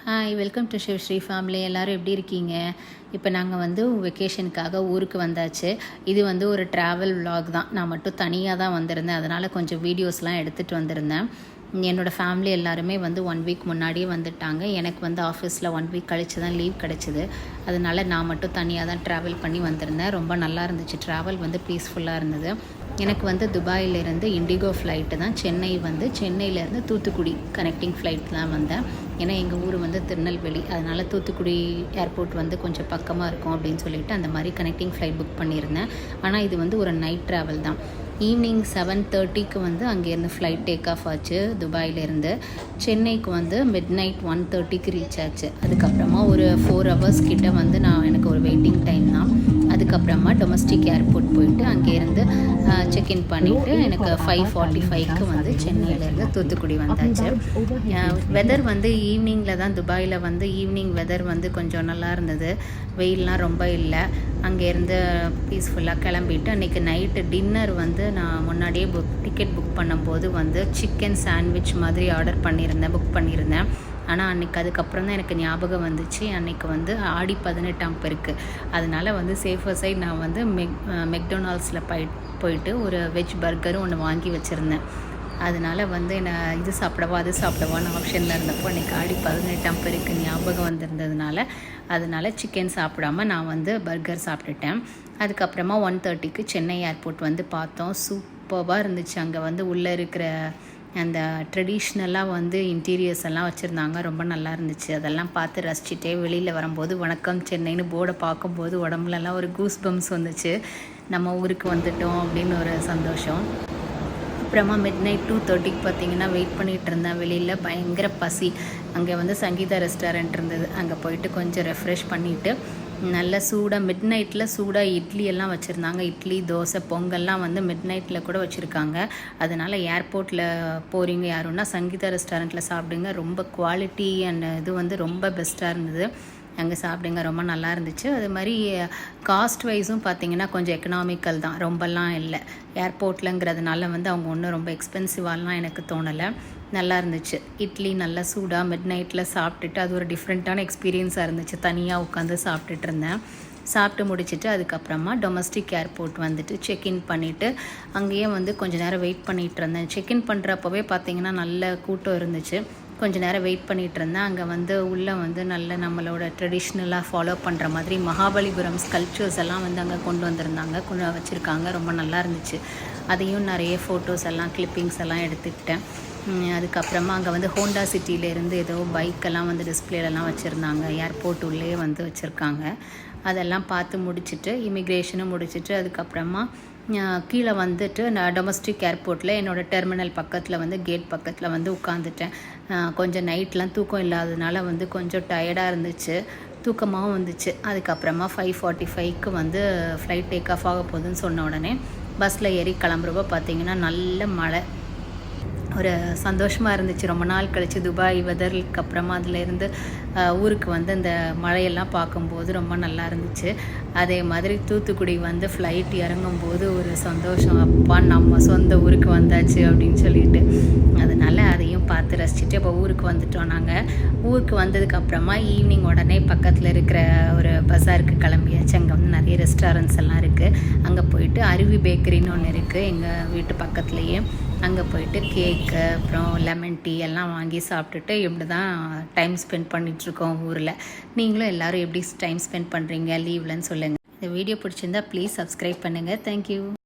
Hi, welcome to Sri family. எல்லோரும் எப்படி இருக்கீங்க? இப்போ நாங்கள் வந்து வெக்கேஷனுக்காக ஊருக்கு வந்தாச்சு. இது வந்து ஒரு ட்ராவல் விலாக் தான். நான் மட்டும் தனியாக தான் வந்திருந்தேன். அதனால் கொஞ்சம் வீடியோஸ்லாம் எடுத்துகிட்டு வந்திருந்தேன். என்னோடய ஃபேமிலி எல்லாருமே வந்து 1 வீக் முன்னாடியே வந்துட்டாங்க. எனக்கு வந்து ஆஃபீஸில் 1 வீக் கழித்து தான் லீவ் கிடச்சிது. அதனால் நான் மட்டும் தனியாக தான் ட்ராவல் பண்ணி வந்திருந்தேன். ரொம்ப நல்லா இருந்துச்சு. ட்ராவல் வந்து பீஸ்ஃபுல்லாக இருந்தது. எனக்கு வந்து துபாயிலேருந்து இண்டிகோ ஃப்ளைட்டு தான். சென்னையிலேருந்து தூத்துக்குடி கனெக்டிங் ஃப்ளைட் தான் வந்தேன். ஏன்னா எங்கள் ஊர் வந்து திருநெல்வேலி, அதனால் தூத்துக்குடி ஏர்போர்ட் வந்து கொஞ்சம் பக்கமாக இருக்கும் அப்படின்னு சொல்லிட்டு அந்த மாதிரி கனெக்டிங் ஃப்ளைட் புக் பண்ணியிருந்தேன். ஆனால் இது வந்து ஒரு நைட் ட்ராவல் தான். ஈவினிங் 7:30க்கு வந்து அங்கேருந்து ஃப்ளைட் டேக் ஆஃப் ஆச்சு. துபாயிலேருந்து சென்னைக்கு வந்து மிட்நைட் 1:30க்கு ரீச் ஆச்சு. அதுக்கப்புறமா ஒரு 4 ஹவர்ஸ் கிட்ட வந்து எனக்கு ஒரு வெயிட்டிங் டைம் தான். அதுக்கப்புறமா டொமஸ்டிக் ஏர்போர்ட் போயிட்டு அங்கேருந்து செக்இன் பண்ணிவிட்டு எனக்கு 5:45க்கு வந்து சென்னையிலேருந்து தூத்துக்குடி வந்தாச்சு. வெதர் வந்து ஈவினிங்கில் தான் துபாயில் வந்து ஈவினிங் வெதர் வந்து கொஞ்சம் நல்லா இருந்தது. வெயிலெலாம் ரொம்ப இல்லை. அங்கேருந்து பீஸ்ஃபுல்லாக கிளம்பிட்டு அன்றைக்கி நைட்டு டின்னர் வந்து நான் முன்னாடியே டிக்கெட் புக் பண்ணும்போது வந்து சிக்கன் சாண்ட்விச் மாதிரி புக் பண்ணியிருந்தேன். ஆனால் அன்றைக்கி அதுக்கப்புறம் தான் எனக்கு ஞாபகம் வந்துச்சு. அன்றைக்கி வந்து ஆடி 18ஆம் பெருக்கு. அதனால் வந்து சேஃபர் சைட் நான் வந்து மெக்டொனால்ட்ஸில் போயிட்டு ஒரு வெஜ் பர்கரும் ஒன்று வாங்கி வச்சுருந்தேன். அதனால் வந்து இது சாப்பிடவா அது சாப்பிடவான்னு ஆப்ஷனில் இருந்தப்போ அன்றைக்கி ஆடி 18ஆம் பெருக்கு ஞாபகம் வந்திருந்ததுனால அதனால் சிக்கன் சாப்பிடாம நான் வந்து பர்கர் சாப்பிட்டுட்டேன். அதுக்கப்புறமா 1:30க்கு சென்னை ஏர்போர்ட் வந்து பார்த்தோம். சூப்பராக இருந்துச்சு. அங்கே வந்து உள்ளே இருக்கிற அந்த ட்ரெடிஷ்னலாக வந்து இன்டீரியர்ஸ் எல்லாம் வச்சுருந்தாங்க. ரொம்ப நல்லா இருந்துச்சு. அதெல்லாம் பார்த்து ரசிச்சுட்டே வெளியில் வரும்போது வணக்கம் சென்னைன்னு போர்டை பார்க்கும்போது உடம்புலலாம் ஒரு கூஸ் பம்ஸ் வந்துச்சு. நம்ம ஊருக்கு வந்துட்டோம் அப்படின்னு ஒரு சந்தோஷம். அப்புறமா மிட்நைட் 2:30க்கு பார்த்திங்கன்னா வெயிட் பண்ணிகிட்டு இருந்தேன். வெளியில் பயங்கர பசி. அங்கே வந்து சங்கீதா ரெஸ்டாரண்ட் இருந்தது. அங்கே போயிட்டு கொஞ்சம் ரெஃப்ரெஷ் பண்ணிவிட்டு நல்ல சூடாக மிட்நைட்டில் சூடாக இட்லி எல்லாம் வச்சுருந்தாங்க. இட்லி, தோசை, பொங்கல்லாம் வந்து மிட்நைட்டில் கூட வச்சுருக்காங்க. அதனால் ஏர்போர்ட்டில் போகிறீங்க யாருன்னா சங்கீதா ரெஸ்டாரண்ட்டில் சாப்பிடுங்க. ரொம்ப குவாலிட்டி அண்ட் இது வந்து ரொம்ப பெஸ்ட்டாக இருந்தது. அங்கே சாப்பிடுங்க, ரொம்ப நல்லா இருந்துச்சு. அது மாதிரி காஸ்ட் வைஸும் பார்த்திங்கன்னா கொஞ்சம் எக்கனாமிக்கல் தான், ரொம்பலாம் இல்லை. ஏர்போர்ட்லங்கிறதுனால வந்து அவங்க ஒன்றும் ரொம்ப எக்ஸ்பென்சிவாலாம் எனக்கு தோணலை. நல்லா இருந்துச்சு. இட்லி நல்லா சூடாக மிட்நைட்டில் சாப்பிட்டுட்டு அது ஒரு டிஃப்ரெண்ட்டான எக்ஸ்பீரியன்ஸாக இருந்துச்சு. தனியாக உட்காந்து சாப்பிட்டுட்டு இருந்தேன். சாப்பிட்டு முடிச்சுட்டு அதுக்கப்புறமா டொமஸ்டிக் ஏர்போர்ட் வந்துட்டு செக்இன் பண்ணிவிட்டு அங்கேயே வந்து கொஞ்சம் நேரம் வெயிட் பண்ணிகிட்டு இருந்தேன். செக்இன் பண்ணுறப்பவே பார்த்திங்கன்னா நல்ல கூட்டம் இருந்துச்சு. கொஞ்சம் நேரம் வெயிட் பண்ணிகிட்டு இருந்தேன். அங்கே வந்து உள்ளே வந்து நல்ல நம்மளோட ட்ரெடிஷ்னலாக ஃபாலோ பண்ணுற மாதிரி மகாபலிபுரம் ஸ்கல்ப்சர்ஸ் எல்லாம் வந்து அங்கே கொண்டு வச்சுருக்காங்க. ரொம்ப நல்லா இருந்துச்சு. அதையும் நிறைய ஃபோட்டோஸ் எல்லாம் கிளிப்பிங்ஸ் எல்லாம் எடுத்துக்கிட்டேன். அதுக்கப்புறமா அங்கே வந்து ஹோண்டா சிட்டியிலேருந்து ஏதோ பைக்கெல்லாம் வந்து டிஸ்பிளேலலாம் வச்சுருந்தாங்க. ஏர்போர்ட் உள்ளே வந்து வச்சுருக்காங்க. அதெல்லாம் பார்த்து முடிச்சுட்டு இமிக்ரேஷனும் முடிச்சுட்டு அதுக்கப்புறமா கீழே வந்துட்டு நான் டொமஸ்டிக் ஏர்போர்ட்டில் என்னோடய டெர்மினல் பக்கத்தில் வந்து கேட் பக்கத்தில் வந்து உட்காந்துட்டேன். கொஞ்சம் நைட்லாம் தூக்கம் இல்லாததுனால வந்து கொஞ்சம் டயர்டாக இருந்துச்சு, தூக்கமாகவும் வந்துச்சு. அதுக்கப்புறமா 5:45க்கு வந்து ஃப்ளைட் டேக் ஆஃப் ஆக போகுதுன்னு சொன்ன உடனே பஸ்ஸில் ஏறி கிளம்புறப்போ பார்த்திங்கன்னா நல்ல மழை. ஒரு சந்தோஷமாக இருந்துச்சு. ரொம்ப நாள் கழித்து துபாய் வெதருக்கு அப்புறமா அதிலேருந்து ஊருக்கு வந்து அந்த மழையெல்லாம் பார்க்கும்போது ரொம்ப நல்லா இருந்துச்சு. அதே மாதிரி தூத்துக்குடி வந்து ஃப்ளைட் இறங்கும்போது ஒரு சந்தோஷம், அப்பா நம்ம சொந்த ஊருக்கு வந்தாச்சு அப்படின்னு சொல்லிட்டு. அதனால் அதையும் பார்த்து ரசிச்சுட்டு இப்போ ஊருக்கு வந்துட்டோம். நாங்கள் ஊருக்கு வந்ததுக்கப்புறமா ஈவினிங் உடனே பக்கத்தில் இருக்கிற ஒரு பஸாருக்கு கிளம்பியாச்சு. அங்கே வந்து நிறைய ரெஸ்டாரண்ட்ஸ் எல்லாம் இருக்குது. அங்கே போயிட்டு அருவி பேக்கரின்னு ஒன்று இருக்குது எங்கள் வீட்டு பக்கத்துலேயே. அங்கே போயிட்டு கேக்கு அப்புறம் லெமன் டீ எல்லாம் வாங்கி சாப்பிட்டுட்டு இப்படி தான் டைம் ஸ்பெண்ட் பண்ணிகிட்ருக்கோம் ஊரில். நீங்களும் எல்லோரும் எப்படி டைம் ஸ்பெண்ட் பண்ணுறீங்க லீவ்லன்னு சொல்லுங்கள். இந்த வீடியோ பிடிச்சிருந்தா ப்ளீஸ் சப்ஸ்கிரைப் பண்ணுங்கள். தேங்க்யூ.